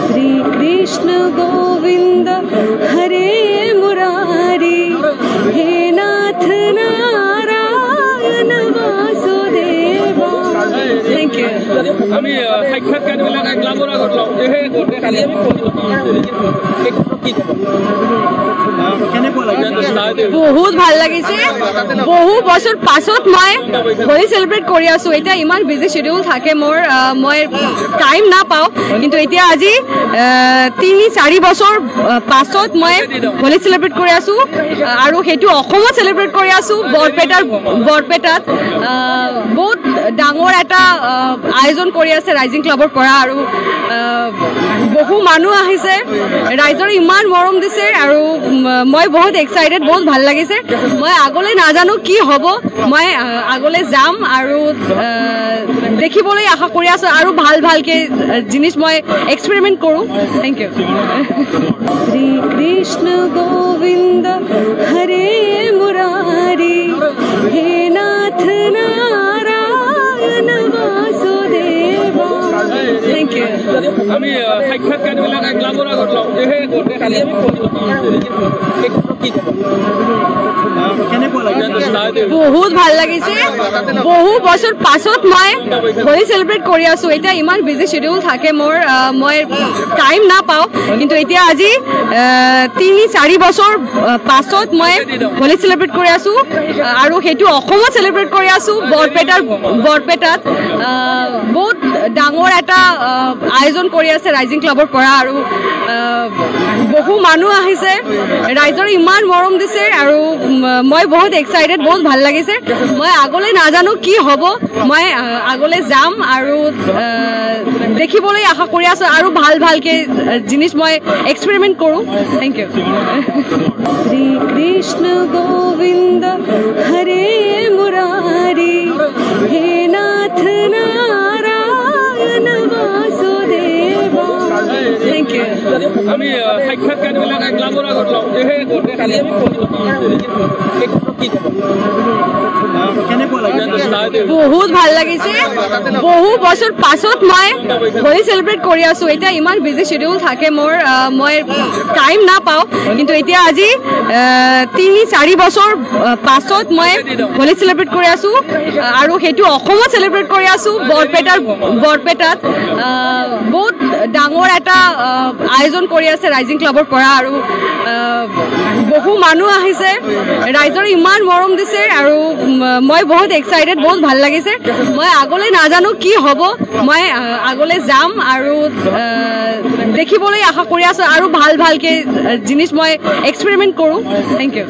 श्री कृष्ण गोविंद हरे मुरारी हे नाथ नारायण वासुदेवा। Thank you. আমি সাক্ষাৎকারবিলাক একলাবৰ আগত লওঁ যে গোটেই কালি আমি বহুত ভাল লাগিছে। বহু বছর পাছত মই হোলি সেলিব্রেট কৰি আছো। এটা ইমান বিজি শিডিউল থাকে মোৰ, মই টাইম না পাওঁ, কিন্তু এতিয়া আজি 3-4 বছৰ পাছত মই হোলি সেলিব্ৰেট কৰি আছো আৰু সেইটো অসমত সেলিব্ৰেট কৰি আছো। বৰপেটাত বহুত ডাঙৰ এটা আয়োজন কৰি আছে ৰাইজিং ক্লাবৰ পৰা, আৰু বহু মানুহ আহিছে, ৰাইজৰ ইমান মৰম দিছে আৰু মই বহুত এক্সাইটেড, বহুত ভাল লাগিছে। মই আগলৈ নাজানো কি হ'ব, মই আগলৈ যাম আৰু দেখিবলৈ আশা কৰি আছো আৰু ভালকে জিনিস মই এক্সপেৰিমেন্ট কৰো। Thank you. শ্ৰী কৃষ্ণ গোবিন্দ হৰে মুৰাৰি হে নাথ নাৰায়ণ বাসুদেবা। Thank you. আমি সাক্ষাৎকাৰবিলাক একলাবৰ আগত লওঁ যে গোটেই কালি আমি বহুত ভাল লাগিছে। বহু বছর পাছত মই হোলি সেলিব্রেট কৰি আছো। এটা ইমান বিজি শিডিউল থাকে মোৰ, মই টাইম না পাওঁ, কিন্তু এতিয়া আজি 3-4 বছৰ পাছত মই হোলি সেলিব্ৰেট কৰি আছো আৰু সেইটো অসমত সেলিব্ৰেট কৰি আছো। বৰপেটাত বহুত ডাঙৰ এটা আয়োজন কৰি আছে ৰাইজিং ক্লাবৰ পৰা, আৰু বহু মানুহ আহিছে, ৰাইজৰ ইমান মৰম দিছে আৰু মই বহুত এক্সাইটেড, বহুত ভাল লাগিছে। মই আগলৈ নাজানো কি হ'ব, মই আগলৈ যাম আৰু দেখিবলৈ আশা কৰি আছো আৰু ভালকে জিনিস মই এক্সপেৰিমেন্ট কৰো। Thank you. শ্ৰী কৃষ্ণ গোবিন্দ হৰে মুৰাৰি হে নাথ নাৰায়ণ বাসুদেবা। Thank you. আমি সাক্ষাৎকাৰবিলাক একলাবৰ আগত লওঁ যে গোটেই কালি আমি বহুত ভাল লাগিছে। বহু বছর পাছত মই হোলি সেলিব্রেট কৰি আছো। এটা ইমান বিজি শিডিউল থাকে মোৰ, মই টাইম না পাওঁ, কিন্তু এতিয়া আজি 3-4 বছৰ পাছত মই হোলি সেলিব্ৰেট কৰি আছো আৰু সেইটো অসমত সেলিব্ৰেট কৰি আছো। বৰপেটাত বহুত ডাঙৰ এটা আয়োজন কৰি আছে ৰাইজিং ক্লাবৰ পৰা, আৰু বহু মানুহ আহিছে, ৰাইজৰ ইমান মৰম দিছে আৰু মই বহুত এক্সাইটেড, বহুত ভাল লাগিছে। মই আগলৈ নাজানো কি হ'ব, মই আগলৈ যাম আৰু দেখিবলৈ আশা কৰি আছো আৰু ভালকে জিনিস মই এক্সপেৰিমেন্ট কৰো। Thank U.